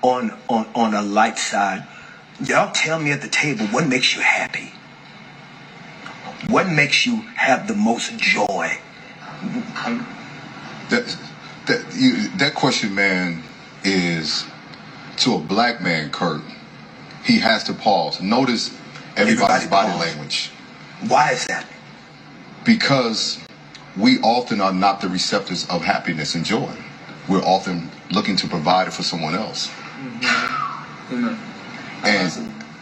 on a light side, y'all tell me at the table what makes you happy. What makes you have the most joy? That question, man, is to a black man, Kurt. He has to pause. Notice everybody's body language. Why is that? Because we often are not the receptors of happiness and joy. We're often looking to provide it for someone else. Mm-hmm.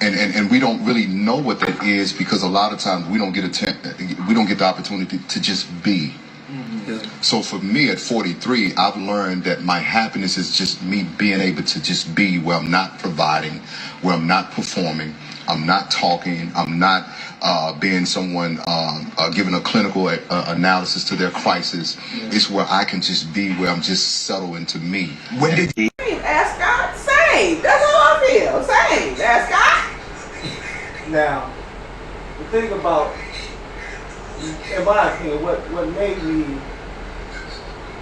And we don't really know what that is, because a lot of times we don't get the opportunity to just be. Mm-hmm. So for me at 43, I've learned that my happiness is just me being able to just be, where I'm not providing, where I'm not performing, I'm not talking, I'm not being someone giving a clinical analysis to their crisis. Yeah. It's where I can just be, where I'm just settled into me. When did you ask God? Same. That's how I feel. Same. Ask God. Now, the thing about, in my opinion, what made me,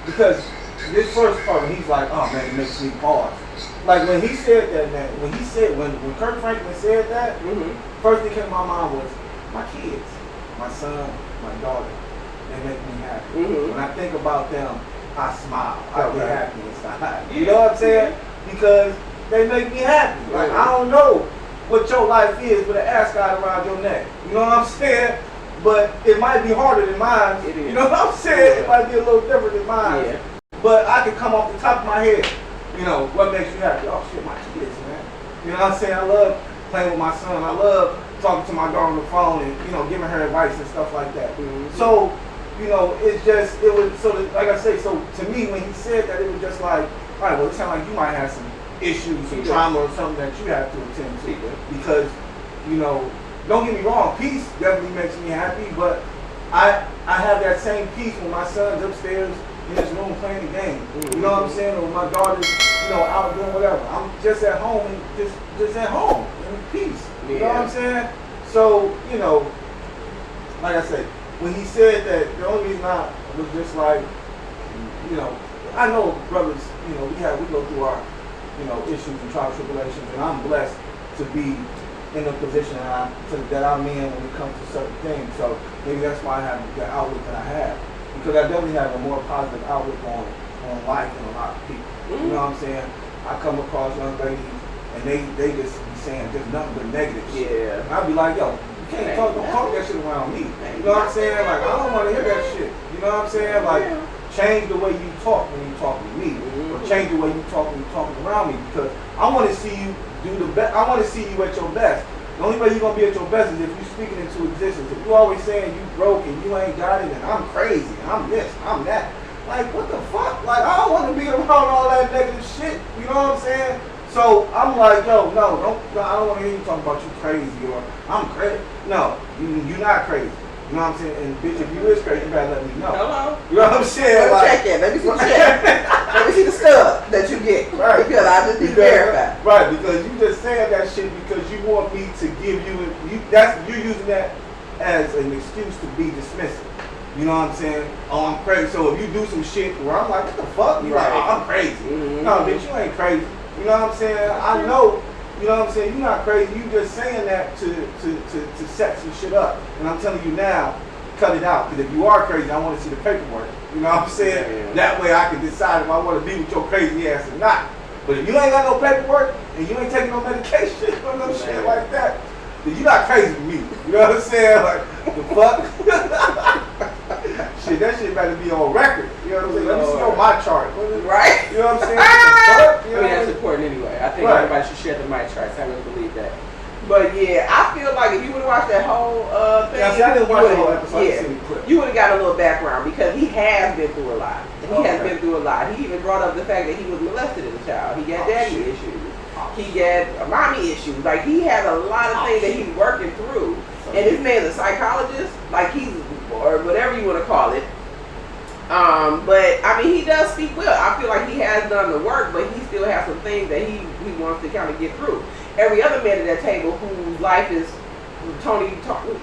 because this first part, he's like, oh man, it makes me pause. Like when he said that, man, when Kirk Franklin said that, first thing came to my mind was my kids, my son, my daughter. They make me happy. When I think about them, I smile. I get happy inside. You know what I'm saying? Because they make me happy. Like I don't know what your life is with an ascot around your neck. You know what I'm saying? But it might be harder than mine. You know what I'm saying? It might be a little different than mine. Yeah. But I can come off the top of my head. You know, what makes you happy? Oh shit, my kids, man. You know what I'm saying? I love playing with my son. I love talking to my daughter on the phone and, you know, giving her advice and stuff like that. So, you know, it was, so that, like I say, so to me, when he said that, it was just like, all right, well, it sounds like you might have some issues, some trauma or something that you have to attend to. Because, you know, don't get me wrong, peace definitely makes me happy, but I have that same peace when my son's upstairs in his room playing the game. You know what I'm saying? Or my daughter's, you know, out doing whatever. I'm just at home and just at home in peace. You know what I'm saying? So, you know, like I said, when he said that, the only reason I was just like, you know, I know brothers, you know, we go through our, you know, issues and trials, tribulations, and I'm blessed to be in the position that I'm in when it comes to certain things. So maybe that's why I have the outlook that I have. Because I definitely have a more positive outlook on life than a lot of people. You know what I'm saying? I come across young ladies and they just be saying just nothing but negative shit. Yeah. And I'll be like, yo, you can't don't talk that shit around me. You know what I'm saying? Like, I don't want to hear that shit. You know what I'm saying? Like, change the way you talk when you talk to me. Or change the way you talk when you're talking around me. Because I want to see you do the best. I want to see you at your best. The only way you're going to be at your best is if you're speaking into existence. If you're always saying you broke and you ain't got it and I'm crazy and I'm this, I'm that. Like, what the fuck? Like, I don't want to be around all that negative shit. You know what I'm saying? So, I'm like, yo, no, I don't want to hear you talking about you crazy or I'm crazy. No, you're not crazy. You know what I'm saying? And bitch, if you is crazy, you better let me know. Hello? You know what I'm saying? Let me check in. Let me see the check. Let me see the stuff that you get. Right. Because I just need to verify. Right, because you just saying that shit because you want me to give you, you're using that as an excuse to be dismissive. You know what I'm saying? Oh, I'm crazy. So if you do some shit where I'm like, what the fuck? You're like, oh, I'm crazy. No, bitch, you ain't crazy. You know what I'm saying? I know. You know what I'm saying? You're not crazy. You just saying that to set some shit up. And I'm telling you now, cut it out. Because if you are crazy, I want to see the paperwork. You know what I'm saying? Yeah. That way I can decide if I want to be with your crazy ass or not. But if you ain't got no paperwork and you ain't taking no medication or no shit like that, then you not crazy with me. You know what I'm saying? Like, the fuck? Shit, that shit better be on record. You know what I'm saying? Let me see on my chart. Right? You know what I'm saying? I mean, that's important anyway. I think everybody should share the mic charts. I really believe that. But yeah, I feel like if you would have watched that whole thing, see, I didn't watch the whole episode. Yeah, you would have got a little background because he has been through a lot. And he has been through a lot. He even brought up the fact that he was molested as a child. He got daddy issues. He got mommy issues. Like, he had a lot of things that he's working through. And this man's a psychologist, like he's, or whatever you want to call it. But I mean, he does speak well. I feel like he has done the work, but he still has some things that he wants to kind of get through. Every other man at that table whose life is Tony Baker?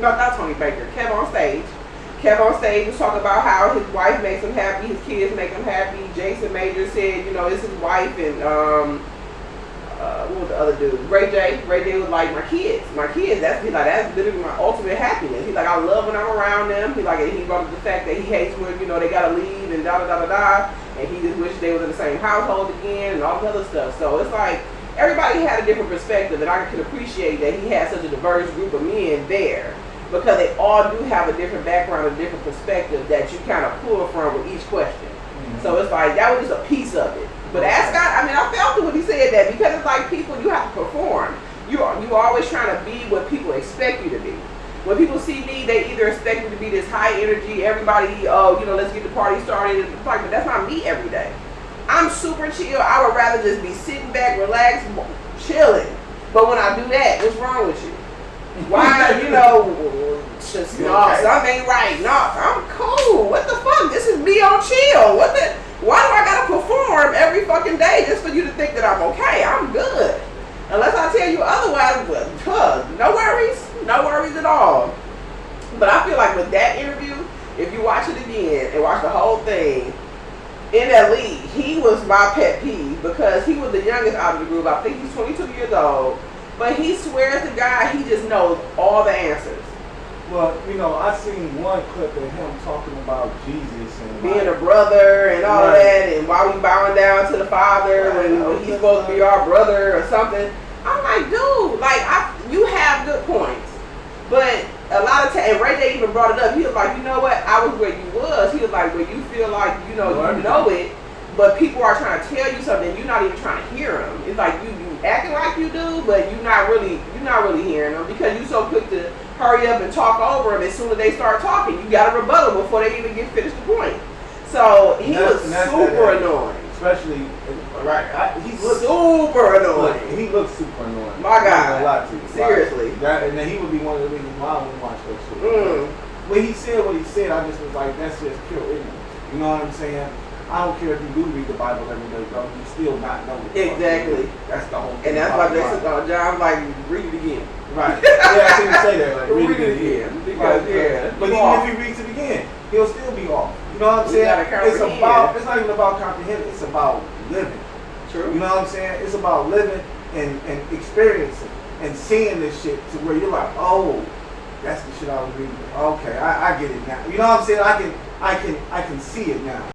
No, not Tony Baker. Kev on stage. Kev on stage was talking about how his wife makes him happy, his kids make him happy. Jason Major said, you know, it's his wife and what was the other dude? Ray J. Ray J was like, my kids. That's literally my ultimate happiness. He's like, I love when I'm around them. He brought up the fact that he hates when, you know, they gotta leave and da da da da da, and he just wishes they was in the same household again and all this other stuff. So it's like everybody had a different perspective, and I could appreciate that he had such a diverse group of men there, because they all do have a different background, a different perspective that you kind of pull from with each question. So it's like, that was just a piece of it. But as God, I mean, I felt it when he said that, because it's like, people, you have to perform. You always trying to be what people expect you to be. When people see me, they either expect me to be this high energy, everybody, oh, you know, let's get the party started. It's like, but that's not me every day. I'm super chill. I would rather just be sitting back, relaxed, chilling. But when I do that, what's wrong with you? Why, you know, just, no, something ain't right. No, I'm cool. What the fuck? This is me on chill. Why do I gotta perform every fucking day just for you to think that I'm okay? I'm good. Unless I tell you otherwise, no worries at all. But I feel like with that interview, if you watch it again and watch the whole thing, in that league, he was my pet peeve, because he was the youngest out of the group. I think he's 22 years old. But he swears to God he just knows all the answers. Well, you know, I seen one clip of him talking about Jesus and being a brother and all that, and why we bowing down to the Father when he's supposed to be our brother or something. I'm like, dude, like, you have good points, but a lot of times, and Ray J even brought it up. He was like, you know what? I was where you was. He was like, where you feel like you know it, but people are trying to tell you something. You're not even trying to hear them. It's like you acting like you do, but you're not really hearing them, because you're so quick to hurry up and talk over them. As soon as they start talking, you got a rebuttal before they even get finished the point. So he was super annoying. Especially, he looks super annoying. He looks super annoying. My God. A lot to you. Seriously. And then he would be one of the reasons why I wouldn't watch that shit. When he said what he said, I just was like, that's just pure ignorance. You know what I'm saying? I don't care if you do read the Bible every day, though. You still not know what the exactly. That's the whole thing. And that's why Jason John like, read it again. Right. Yeah, I seen him say that. Like, read it again. Because but even if he reads it again, he'll still be off. You know what I'm saying? It's not even about comprehending. It's about living. True. You know what I'm saying? It's about living and experiencing and seeing this shit to where you're like, oh, that's the shit I was reading. Okay, I get it now. You know what I'm saying? I can see it now.